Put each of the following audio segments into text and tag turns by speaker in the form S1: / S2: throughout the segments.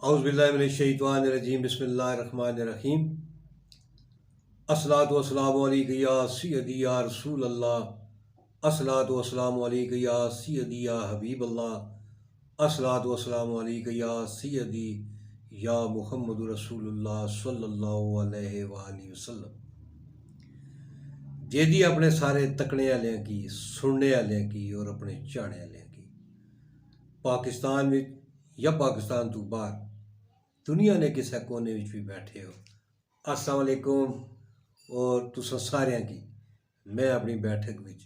S1: اعوذ باللہ من الشیطان الرجیم بسم اللہ الرحمن الرحیم الصلاۃ والسلام علیک یا سیدی یا رسول اللہ الصلاۃ والسلام علیک یا سیدی یا حبیب اللہ الصلاۃ والسلام علیک یا سیدی یا محمد رسول اللہ صلی اللہ علیہ وآلہ وسلم۔ جیدی اپنے سارے تکنے والے کی سننے والے کی اور اپنے چاہنے والے کی پاکستان میں یا پاکستان تو باہر دنیا نے کسے کونے وچ بھی بیٹھے ہو، السلام علیکم اور تساں ساریاں کی میں اپنی بیٹھک وچ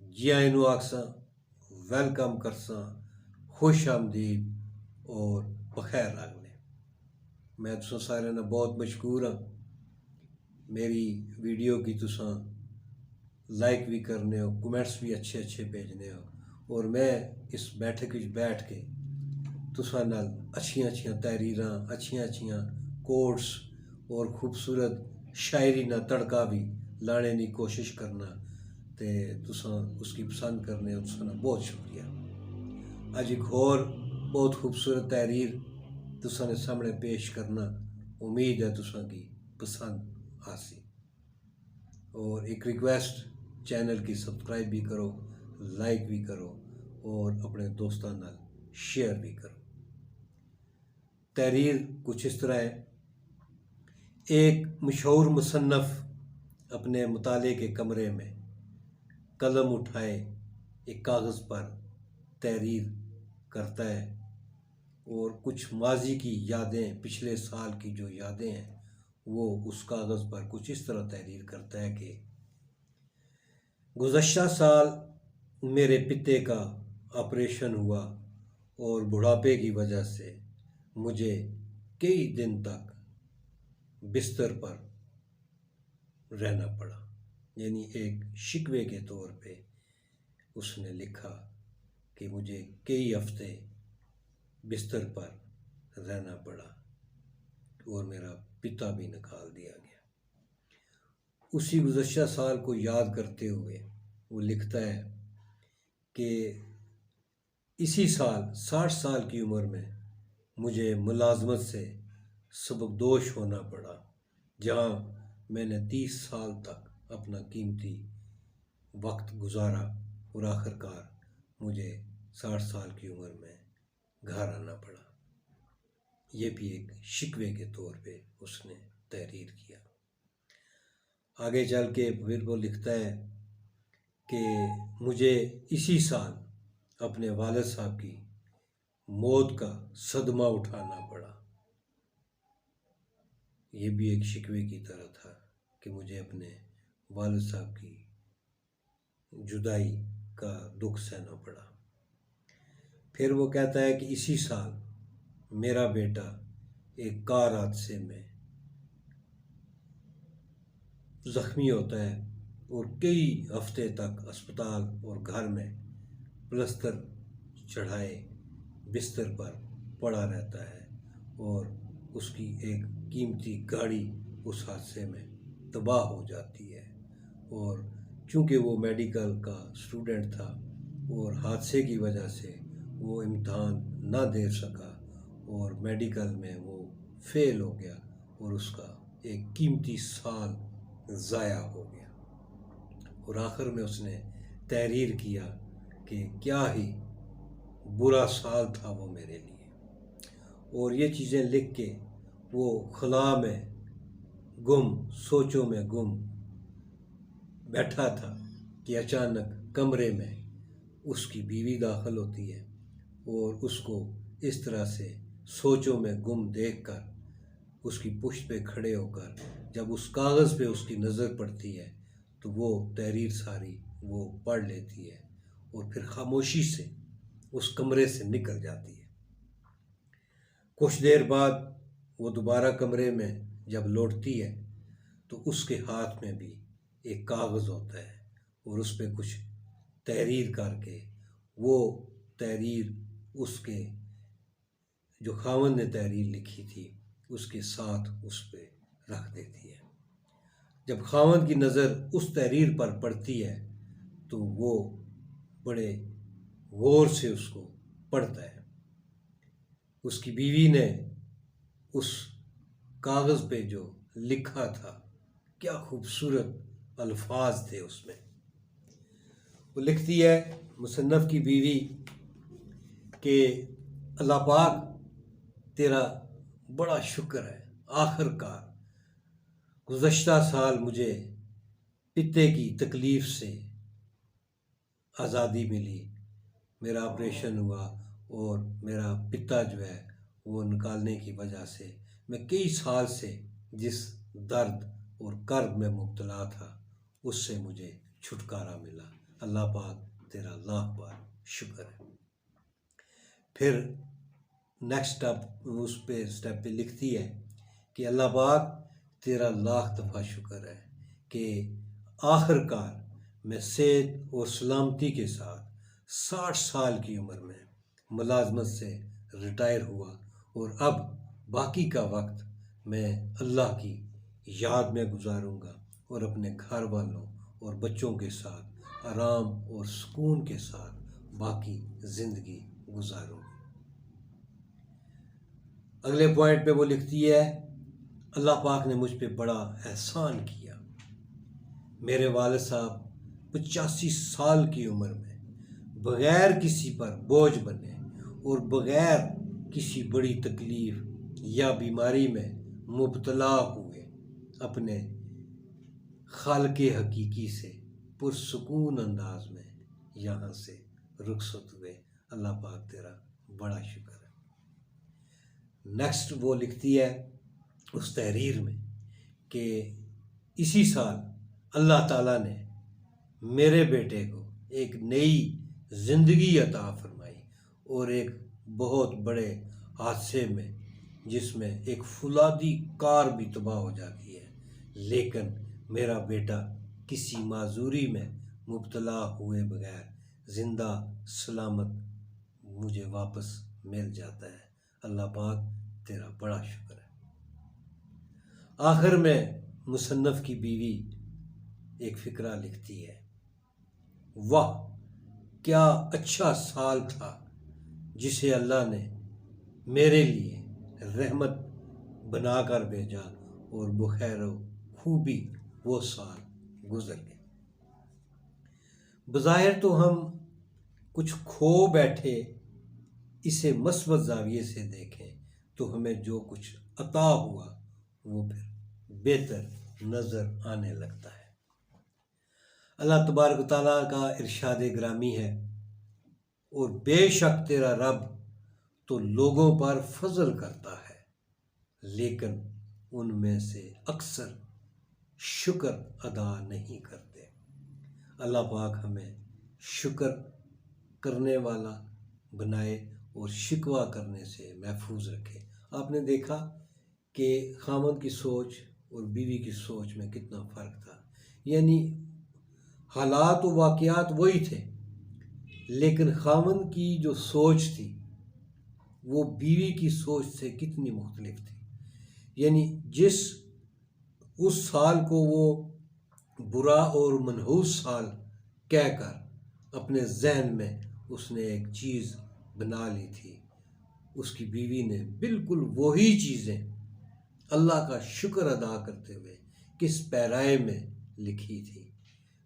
S1: جی آئے نو آکساں، ویلکم کرساں، خوش آمدید اور بخیر لگنے۔ میں تساں ساریاں نا بہت مشکور ہاں، میری ویڈیو کی تساں لائک بھی کرنے ہو، کمنٹس بھی اچھے اچھے بھیجنے ہو، اور میں اس بیٹھک وچ بیٹھ کے تساں نال اچھیاں اچھیاں تحریراں، اچھیاں اچھیاں کوٹس اور خوبصورت شاعری نہ تڑکا بھی لانے کی کوشش کرنا تے تساں اس کی پسند کرنے ہو، تساں نا بہت شکریہ۔ اج ایک اور بہت خوبصورت تحریر تساں نے سامنے پیش کرنا، امید ہے تساں کی پسند آسی، اور ایک ریکویسٹ، چینل کی سبسکرائب بھی کرو، لائک بھی کرو اور اپنے دوستان نال شیئر بھی کرو۔ تحریر کچھ اس طرح ہے۔ ایک مشہور مصنف اپنے مطالعے کے کمرے میں قلم اٹھائے ایک کاغذ پر تحریر کرتا ہے، اور کچھ ماضی کی یادیں، پچھلے سال کی جو یادیں ہیں وہ اس کاغذ پر کچھ اس طرح تحریر کرتا ہے کہ گزشتہ سال میرے پتے کا آپریشن ہوا اور بڑھاپے کی وجہ سے مجھے کئی دن تک بستر پر رہنا پڑا، یعنی ایک شکوے کے طور پہ اس نے لکھا کہ مجھے کئی ہفتے بستر پر رہنا پڑا اور میرا پتا بھی نکال دیا گیا۔ اسی گزشتہ سال کو یاد کرتے ہوئے وہ لکھتا ہے کہ اسی سال 60 سال کی عمر میں مجھے ملازمت سے سبکدوش ہونا پڑا، جہاں میں نے 30 سال تک اپنا قیمتی وقت گزارا اور آخر کار مجھے 60 سال کی عمر میں گھر آنا پڑا۔ یہ بھی ایک شکوے کے طور پہ اس نے تحریر کیا۔ آگے چل کے پھر وہ لکھتا ہے کہ مجھے اسی سال اپنے والد صاحب کی موت کا صدمہ اٹھانا پڑا۔ یہ بھی ایک شکوے کی طرح تھا کہ مجھے اپنے والد صاحب کی جدائی کا دکھ سہنا پڑا۔ پھر وہ کہتا ہے کہ اسی سال میرا بیٹا ایک کار حادثے میں زخمی ہوتا ہے اور کئی ہفتے تک اسپتال اور گھر میں پلستر چڑھائے بستر پر پڑا رہتا ہے، اور اس کی ایک قیمتی گاڑی اس حادثے میں تباہ ہو جاتی ہے، اور چونکہ وہ میڈیکل کا اسٹوڈنٹ تھا اور حادثے کی وجہ سے وہ امتحان نہ دے سکا اور میڈیکل میں وہ فیل ہو گیا، اور اس کا ایک قیمتی سال ضائع ہو گیا۔ اور آخر میں اس نے تحریر کیا کہ کیا ہی برا سال تھا وہ میرے لیے، اور یہ چیزیں لکھ کے وہ خلا میں گم، سوچوں میں گم بیٹھا تھا کہ اچانک کمرے میں اس کی بیوی داخل ہوتی ہے، اور اس کو اس طرح سے سوچوں میں گم دیکھ کر اس کی پشت پہ کھڑے ہو کر جب اس کاغذ پہ اس کی نظر پڑتی ہے تو وہ تحریر ساری وہ پڑھ لیتی ہے، اور پھر خاموشی سے اس کمرے سے نکل جاتی ہے۔ کچھ دیر بعد وہ دوبارہ کمرے میں جب لوٹتی ہے تو اس کے ہاتھ میں بھی ایک کاغذ ہوتا ہے، اور اس پہ کچھ تحریر کر کے وہ تحریر اس کے جو خاوند نے تحریر لکھی تھی اس کے ساتھ اس پہ رکھ دیتی ہے۔ جب خاوند کی نظر اس تحریر پر پڑتی ہے تو وہ بڑے غور سے اس کو پڑھتا ہے۔ اس کی بیوی نے اس کاغذ پہ جو لکھا تھا، کیا خوبصورت الفاظ تھے اس میں۔ وہ لکھتی ہے مصنف کی بیوی کہ اللہ پاک تیرا بڑا شکر ہے، آخر کار گزشتہ سال مجھے پتے کی تکلیف سے آزادی ملی، میرا آپریشن ہوا اور میرا پتا جو ہے وہ نکالنے کی وجہ سے میں کئی سال سے جس درد اور کرب میں مبتلا تھا اس سے مجھے چھٹکارا ملا، اللہ پاک تیرا لاکھ بار شکر ہے۔ پھر نیکسٹ اسٹیپ پہ لکھتی ہے کہ اللہ پاک تیرا لاکھ دفعہ شکر ہے کہ آخر کار میں صحت اور سلامتی کے ساتھ 60 سال کی عمر میں ملازمت سے ریٹائر ہوا، اور اب باقی کا وقت میں اللہ کی یاد میں گزاروں گا اور اپنے گھر والوں اور بچوں کے ساتھ آرام اور سکون کے ساتھ باقی زندگی گزاروں گا۔ اگلے پوائنٹ پہ وہ لکھتی ہے اللہ پاک نے مجھ پہ بڑا احسان کیا، میرے والد صاحب 85 سال کی عمر میں بغیر کسی پر بوجھ بنے اور بغیر کسی بڑی تکلیف یا بیماری میں مبتلا ہوئے اپنے خالق حقیقی سے پرسکون انداز میں یہاں سے رخصت ہوئے، اللہ پاک تیرا بڑا شکر ہے۔ نیکسٹ وہ لکھتی ہے اس تحریر میں کہ اسی سال اللہ تعالیٰ نے میرے بیٹے کو ایک نئی زندگی عطا فرمائی، اور ایک بہت بڑے حادثے میں جس میں ایک فولادی کار بھی تباہ ہو جاتی ہے، لیکن میرا بیٹا کسی معذوری میں مبتلا ہوئے بغیر زندہ سلامت مجھے واپس مل جاتا ہے، اللہ پاک تیرا بڑا شکر ہے۔ آخر میں مصنف کی بیوی ایک فقرہ لکھتی ہے، واہ کیا اچھا سال تھا جسے اللہ نے میرے لیے رحمت بنا کر بھیجا، اور بخیر و خوبی وہ سال گزر گئے۔ بظاہر تو ہم کچھ کھو بیٹھے اسے مثبت زاویے سے دیکھیں تو ہمیں جو کچھ عطا ہوا وہ پھر بہتر نظر آنے لگتا ہے۔ اللہ تبارک و تعالیٰ کا ارشاد گرامی ہے، اور بے شک تیرا رب تو لوگوں پر فضل کرتا ہے لیکن ان میں سے اکثر شکر ادا نہیں کرتے۔ اللہ پاک ہمیں شکر کرنے والا بنائے اور شکوہ کرنے سے محفوظ رکھے۔ آپ نے دیکھا کہ خاوند کی سوچ اور بیوی کی سوچ میں کتنا فرق تھا، یعنی حالات و واقعات وہی تھے، لیکن خاوند کی جو سوچ تھی وہ بیوی کی سوچ سے کتنی مختلف تھی۔ یعنی اس سال کو وہ برا اور منحوس سال کہہ کر اپنے ذہن میں اس نے ایک چیز بنا لی تھی، اس کی بیوی نے بالکل وہی چیزیں اللہ کا شکر ادا کرتے ہوئے کس پیرائے میں لکھی تھی۔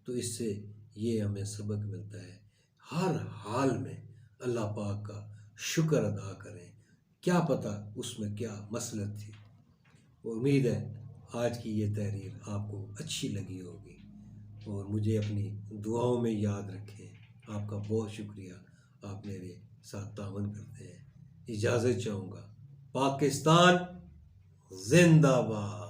S1: تو اس سے یہ ہمیں سبق ملتا ہے، ہر حال میں اللہ پاک کا شکر ادا کریں، کیا پتہ اس میں کیا مصلحت تھی۔ امید ہے آج کی یہ تحریر آپ کو اچھی لگی ہوگی، اور مجھے اپنی دعاؤں میں یاد رکھیں۔ آپ کا بہت شکریہ، آپ میرے ساتھ تعاون کرتے ہیں۔ اجازت چاہوں گا۔ پاکستان زندہ باد۔